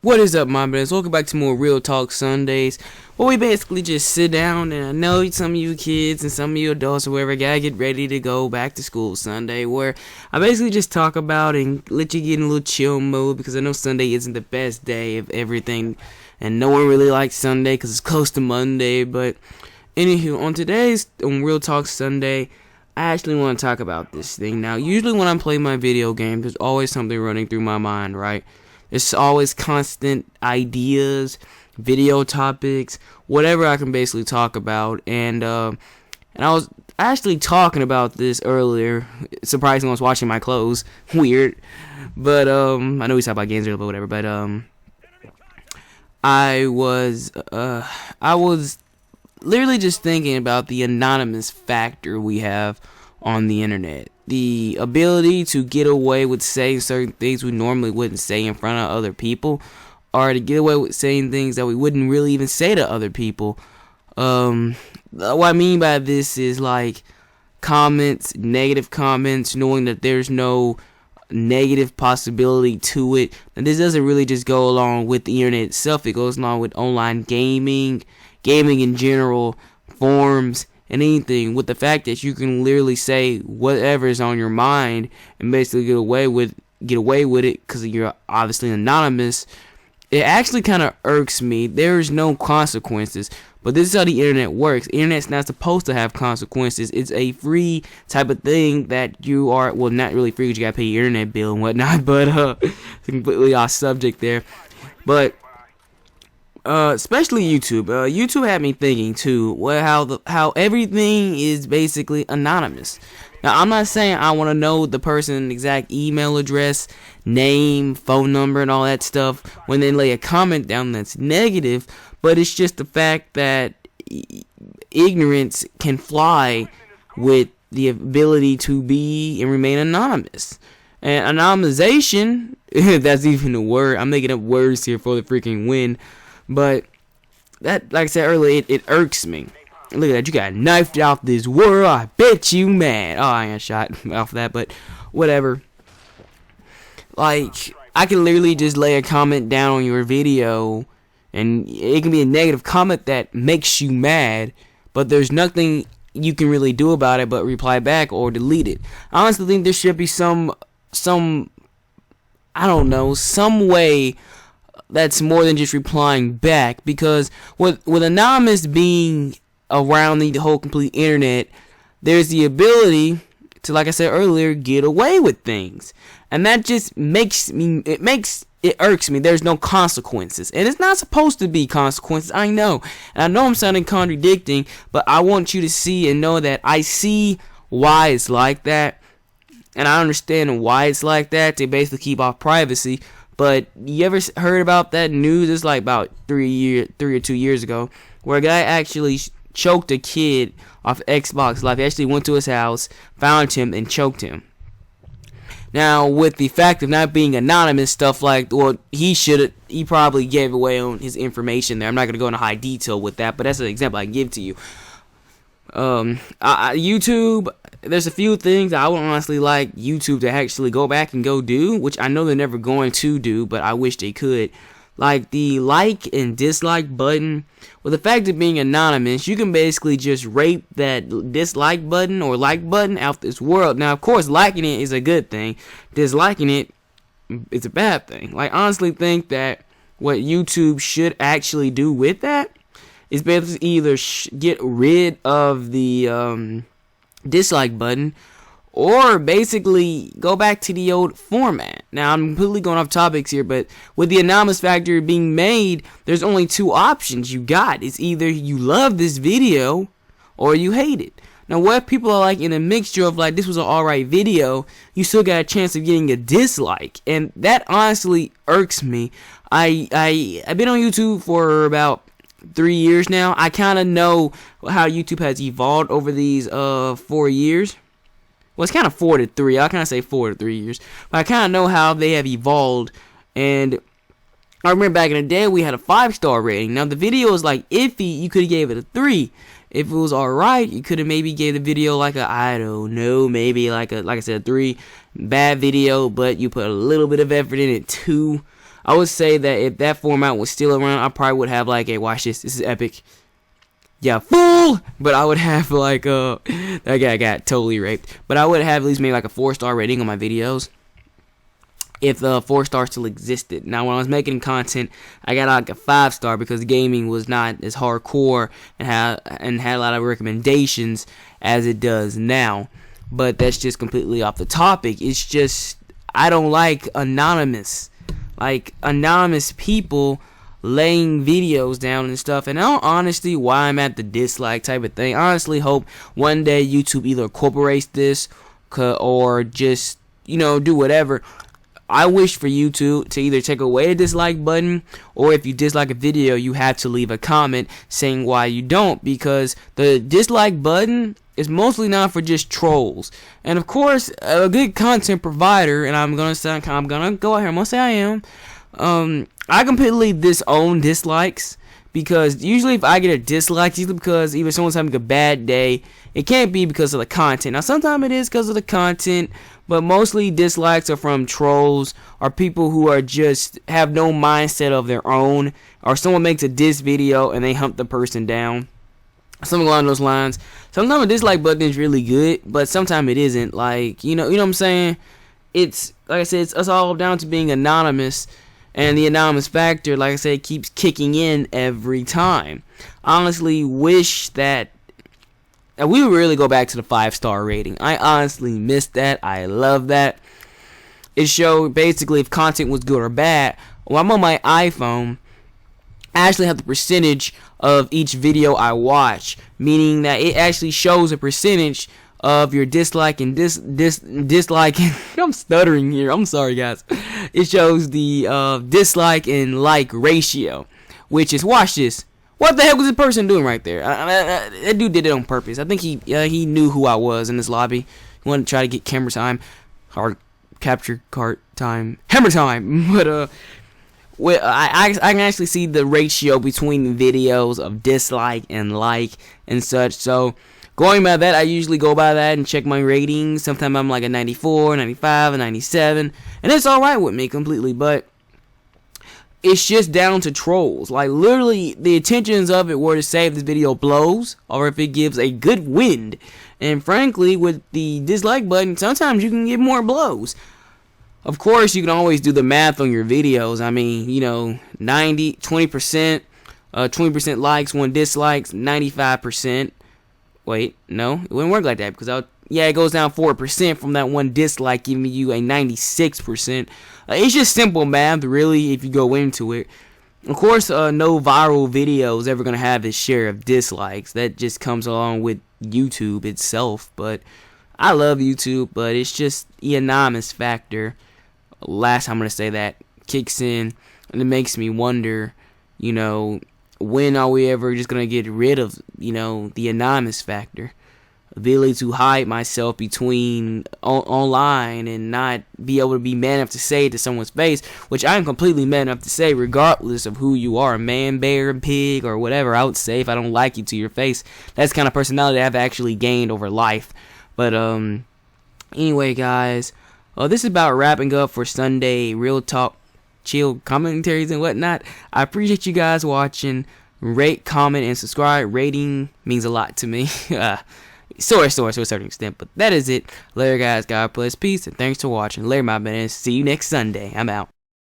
What is up, my friends? Welcome back to more Real Talk Sundays, where we basically just sit down, and I know some of you kids and some of you adults or whoever gotta get ready to go back to school Sunday, where I basically just talk about and let you get in a little chill mode, because I know Sunday isn't the best day of everything, and no one really likes Sunday because it's close to Monday. But anywho, on Real Talk Sunday, I actually want to talk about this thing. Now, usually when I'm playing my video game, there's always something running through my mind, right? It's always constant ideas, video topics, whatever I can basically talk about. And I was actually talking about this earlier. Surprisingly, I was washing my clothes. Weird. But I know we talked about games earlier, but whatever. But I was literally just thinking about the anonymous factor we have on the internet. The ability to get away with saying certain things we normally wouldn't say in front of other people, or to get away with saying things that we wouldn't really even say to other people. What I mean by this is like comments, negative comments, knowing that there's no negative possibility to it. And this doesn't really just go along with the internet itself. It goes along with online gaming in general, forums, and anything, with the fact that you can literally say whatever is on your mind and basically get away with it because you're obviously anonymous. It actually kind of irks me. There's no consequences, but this is how the internet works. The internet's not supposed to have consequences. It's a free type of thing that you are, well, not really free because you gotta pay your internet bill and whatnot, but it's completely off subject there. But especially YouTube. YouTube had me thinking too, how everything is basically anonymous. Now, I'm not saying I want to know the person's exact email address, name, phone number, and all that stuff when they lay a comment down that's negative, but it's just the fact that ignorance can fly with the ability to be and remain anonymous. And anonymization, if that's even a word, I'm making up words here for the freaking win. But that, like I said earlier, it irks me. Look at that, you got knifed out this world. I bet you mad. Oh, I got shot off that, but whatever. Like, I can literally just lay a comment down on your video, and it can be a negative comment that makes you mad, but there's nothing you can really do about it but reply back or delete it. I honestly think there should be some I don't know, some way that's more than just replying back, because with anonymous being around the whole complete internet, there's the ability to, like I said earlier, get away with things, and that just it irks me. There's no consequences, and it's not supposed to be consequences. I know, and I know I'm sounding contradicting, but I want you to see and know that I see why it's like that, and I understand why it's like that, to basically keep off privacy. But you ever heard about that news? It's like about 3 or 2 years ago, where a guy actually choked a kid off Xbox Live. He actually went to his house, found him, and choked him. Now, with the fact of not being anonymous, stuff like, well, he probably gave away on his information there. I'm not going to go into high detail with that, but that's an example I give to you. YouTube, there's a few things I would honestly like YouTube to actually go back and go do, which I know they're never going to do, but I wish they could. Like the like and dislike button. With the fact of being anonymous, you can basically just rape that dislike button or like button out this world. Now, of course, liking it is a good thing. Disliking it is a bad thing. Like, I honestly think that what YouTube should actually do with that is basically either get rid of the dislike button, or basically go back to the old format. Now, I'm completely going off topics here, but with the anonymous factor being made, there's only two options you got. It's either you love this video or you hate it. Now, what people are like in a mixture of like, this was an alright video, you still got a chance of getting a dislike, and that honestly irks me. I've been on YouTube for about 3 years now. I kind of know how YouTube has evolved over these 4 years. Well, it's kind of 4 to 3. I kind of say 4 to 3 years. But I kind of know how they have evolved. And I remember back in the day, we had a 5-star rating. Now, the video was like iffy. You could have gave it a 3. If it was alright, you could have maybe gave the video like a, I don't know, maybe like I said, a 3. Bad video, but you put a little bit of effort in it, 2. I would say that if that format was still around, I probably would have like, hey, watch this. This is epic. Yeah, fool! But I would have like, that guy got totally raped. But I would have at least maybe like a 4-star rating on my videos, if the 4-star still existed. Now, when I was making content, I got like a 5-star because gaming was not as hardcore and had a lot of recommendations as it does now. But that's just completely off the topic. It's just, I don't like anonymous people laying videos down and stuff. And I don't honestly why I'm at the dislike type of thing. I honestly hope one day YouTube either incorporates this or just, do whatever. I wish for YouTube to either take away the dislike button, or if you dislike a video, you have to leave a comment saying why you don't, because the dislike button is mostly not for just trolls. And of course, a good content provider, and I'm gonna go out here, I'm gonna say I am. I completely disown dislikes, because usually if I get a dislike, it's usually because either someone's having a bad day. It can't be because of the content. Now, sometimes it is because of the content, but mostly dislikes are from trolls or people who are just have no mindset of their own, or someone makes a diss video and they hump the person down. Something along those lines. Sometimes a dislike button is really good, but sometimes it isn't. Like, you know what I'm saying? It's, like I said, it's all down to being anonymous. And the anonymous factor, like I said, keeps kicking in every time. I honestly wish that we would really go back to the 5-star rating. I honestly miss that. I love that. It showed basically if content was good or bad. When I'm on my iPhone, I actually have the percentage of each video I watch, meaning that it actually shows a percentage of your dislike and dislike. I'm stuttering here. I'm sorry, guys. It shows the dislike and like ratio, which is, watch this. What the heck was this person doing right there? That dude did it on purpose. I think he knew who I was in this lobby. He wanted to try to get camera time, or capture cart time, hammer time. But I can actually see the ratio between videos of dislike and like and such. So going by that, I usually go by that and check my ratings. Sometimes I'm like a 94, 95, a 97, and it's alright with me completely. But it's just down to trolls. Like, literally, the intentions of it were to say if this video blows or if it gives a good wind. And frankly, with the dislike button, sometimes you can get more blows. Of course, you can always do the math on your videos. I mean, 20%, 20% likes, 1 dislikes, 95%. Wait, no, it wouldn't work like that, because it goes down 4% from that 1 dislike, giving you a 96%. It's just simple math, really, if you go into it. Of course, no viral video is ever going to have its share of dislikes. That just comes along with YouTube itself. But I love YouTube, but it's just the anonymous factor. Last time I'm going to say that kicks in, and it makes me wonder, when are we ever just going to get rid of, the anonymous factor? Ability to hide myself between online and not be able to be man enough to say it to someone's face, which I am completely man enough to say regardless of who you are, man, bear, pig, or whatever. I would say if I don't like you to your face. That's the kind of personality I've actually gained over life. But anyway, guys, this is about wrapping up for Sunday real talk, chill commentaries and whatnot. I appreciate you guys watching. Rate, comment, and subscribe. Rating means a lot to me. Sort to a certain extent, but that is it. Later, guys. God bless, peace, and thanks for watching. Later, my man. See you next Sunday. I'm out.